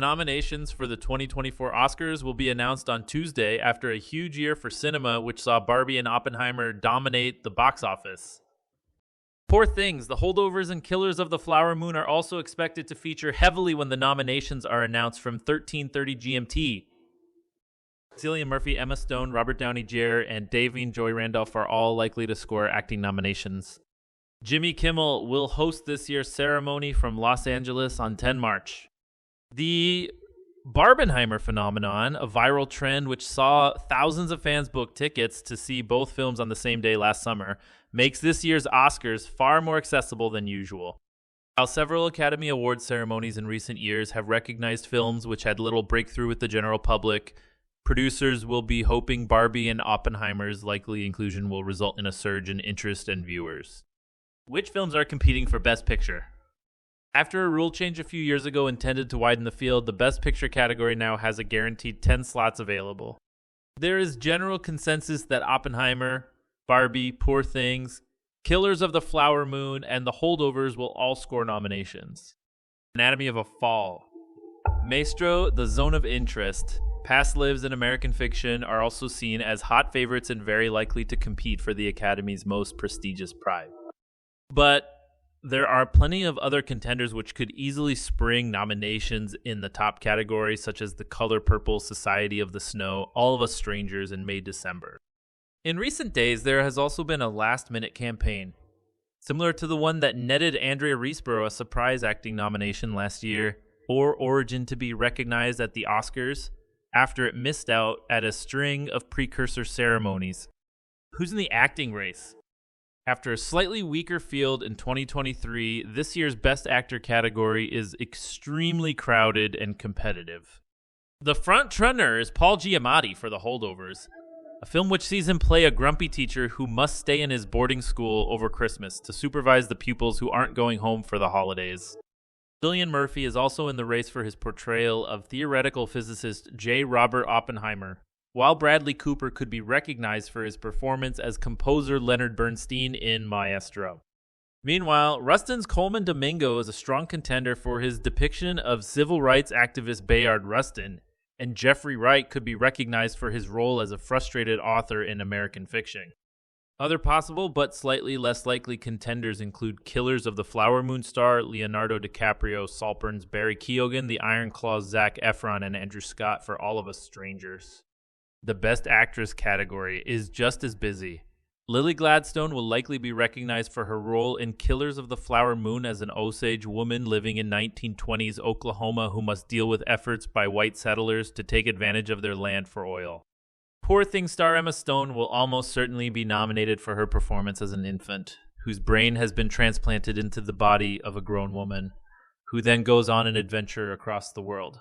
Nominations for the 2024 Oscars will be announced on Tuesday after a huge year for cinema, which saw Barbie and Oppenheimer dominate the box office. Poor Things, The Holdovers and Killers of the Flower Moon are also expected to feature heavily when the nominations are announced from 13:30 GMT. Cillian Murphy, Emma Stone, Robert Downey Jr., and Davey Joy Randolph are all likely to score acting nominations. Jimmy Kimmel will host this year's ceremony from Los Angeles on 10 March. The Barbenheimer phenomenon, a viral trend which saw thousands of fans book tickets to see both films on the same day last summer, makes this year's Oscars far more accessible than usual. While several Academy Awards ceremonies in recent years have recognized films which had little breakthrough with the general public, producers will be hoping Barbie and Oppenheimer's likely inclusion will result in a surge in interest and viewers. Which films are competing for Best Picture? After a rule change a few years ago intended to widen the field, the Best Picture category now has a guaranteed 10 slots available. There is general consensus that Oppenheimer, Barbie, Poor Things, Killers of the Flower Moon, and The Holdovers will all score nominations. Anatomy of a Fall, Maestro, The Zone of Interest, Past Lives, and American Fiction are also seen as hot favorites and very likely to compete for the Academy's most prestigious prize. But there are plenty of other contenders which could easily spring nominations in the top categories, such as The Color Purple, Society of the Snow, All of Us Strangers, and May December. In recent days, there has also been a last-minute campaign, similar to the one that netted Andrea Riseborough a surprise acting nomination last year, or Origin to be recognized at the Oscars after it missed out at a string of precursor ceremonies. Who's in the acting race? After a slightly weaker field in 2023, this year's Best Actor category is extremely crowded and competitive. The front-runner is Paul Giamatti for The Holdovers, a film which sees him play a grumpy teacher who must stay in his boarding school over Christmas to supervise the pupils who aren't going home for the holidays. Cillian Murphy is also in the race for his portrayal of theoretical physicist J. Robert Oppenheimer, while Bradley Cooper could be recognized for his performance as composer Leonard Bernstein in Maestro. Meanwhile, Rustin's Coleman Domingo is a strong contender for his depiction of civil rights activist Bayard Rustin, and Jeffrey Wright could be recognized for his role as a frustrated author in American Fiction. Other possible but slightly less likely contenders include Killers of the Flower Moon star Leonardo DiCaprio, Saltburn's Barry Keoghan, The Iron Claw's Zac Efron, and Andrew Scott for All of Us Strangers. The Best Actress category is just as busy. Lily Gladstone will likely be recognized for her role in Killers of the Flower Moon as an Osage woman living in 1920s Oklahoma who must deal with efforts by white settlers to take advantage of their land for oil. Poor Things star Emma Stone will almost certainly be nominated for her performance as an infant, whose brain has been transplanted into the body of a grown woman, who then goes on an adventure across the world.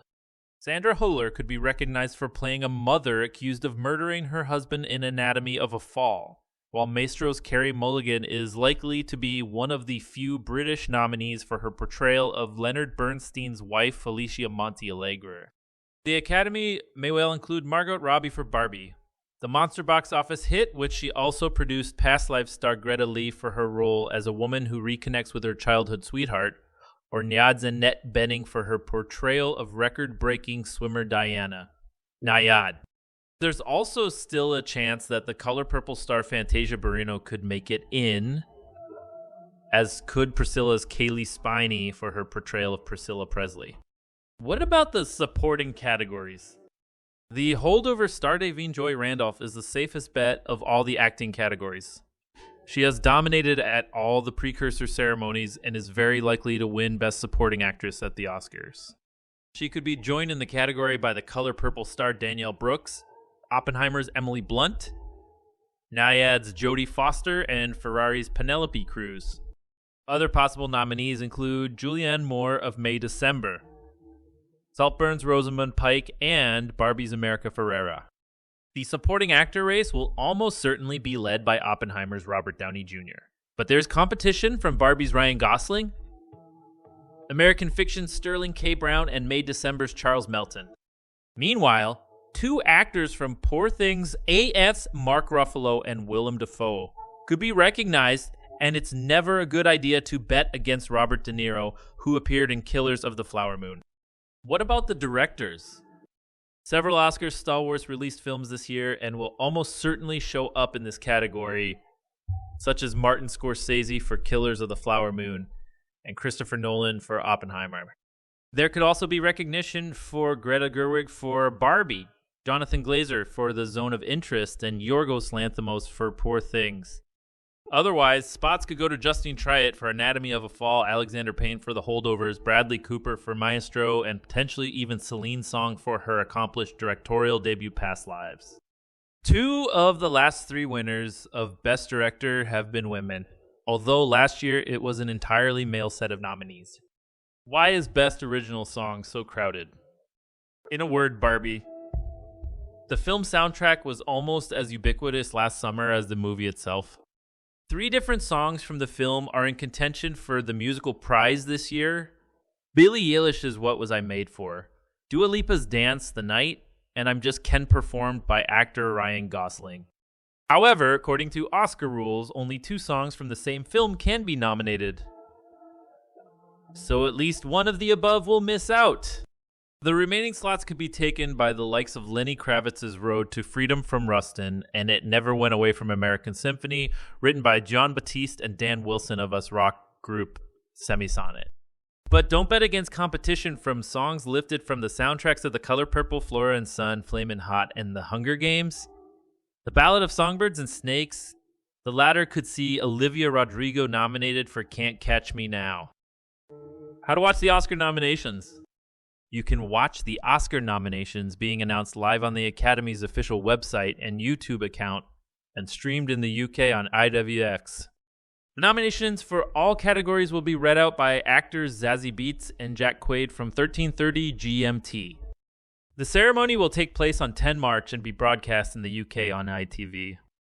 Sandra Huller could be recognized for playing a mother accused of murdering her husband in Anatomy of a Fall, while Maestro's Carey Mulligan is likely to be one of the few British nominees for her portrayal of Leonard Bernstein's wife Felicia Montealegre. The Academy may well include Margot Robbie for Barbie, the monster box office hit, which she also produced Past Lives star Greta Lee for her role as a woman who reconnects with her childhood sweetheart, or Nyadzinette Benning for her portrayal of record-breaking swimmer Diana. Nyad. There's also still a chance that The Color Purple star Fantasia Barrino could make it in, as could Priscilla's Kaylee Spiney for her portrayal of Priscilla Presley. What about the supporting categories? The Holdover star Davey Joy Randolph is the safest bet of all the acting categories. She has dominated at all the precursor ceremonies and is very likely to win Best Supporting Actress at the Oscars. She could be joined in the category by The Color Purple star Danielle Brooks, Oppenheimer's Emily Blunt, Nyad's Jodie Foster, and Ferrari's Penelope Cruz. Other possible nominees include Julianne Moore of May December, Saltburn's Rosamund Pike, and Barbie's America Ferrera. The supporting actor race will almost certainly be led by Oppenheimer's Robert Downey Jr., but there's competition from Barbie's Ryan Gosling, American Fiction's Sterling K. Brown, and May December's Charles Melton. Meanwhile, two actors from Poor Things AF's Mark Ruffalo and Willem Dafoe could be recognized, and it's never a good idea to bet against Robert De Niro, who appeared in Killers of the Flower Moon. What about the directors? Several Oscar stalwarts released films this year and will almost certainly show up in this category, such as Martin Scorsese for Killers of the Flower Moon and Christopher Nolan for Oppenheimer. There could also be recognition for Greta Gerwig for Barbie, Jonathan Glazer for The Zone of Interest, and Yorgos Lanthimos for Poor Things. Otherwise, spots could go to Justine Triet for Anatomy of a Fall, Alexander Payne for The Holdovers, Bradley Cooper for Maestro, and potentially even Celine Song for her accomplished directorial debut Past Lives. 2 of the last 3 winners of Best Director have been women, although last year it was an entirely male set of nominees. Why is Best Original Song so crowded? In a word, Barbie. The film soundtrack was almost as ubiquitous last summer as the movie itself. 3 different songs from the film are in contention for the musical prize this year. Billie Eilish's What Was I Made For, Dua Lipa's Dance the Night, and I'm Just Ken performed by actor Ryan Gosling. However, according to Oscar rules, only 2 songs from the same film can be nominated. So at least one of the above will miss out. The remaining slots could be taken by the likes of Lenny Kravitz's Road to Freedom from Rustin and It Never Went Away from American Symphony, written by John Batiste and Dan Wilson of us rock group Semisonic. But don't bet against competition from songs lifted from the soundtracks of The Color Purple, Flora and Sun, Flamin' Hot, and The Hunger Games. The Ballad of Songbirds and Snakes, the latter could see Olivia Rodrigo nominated for Can't Catch Me Now. How to watch the Oscar nominations? You can watch the Oscar nominations being announced live on the Academy's official website and YouTube account and streamed in the UK on IWX. The nominations for all categories will be read out by actors Zazie Beetz and Jack Quaid from 1330 GMT. The ceremony will take place on 10 March and be broadcast in the UK on ITV.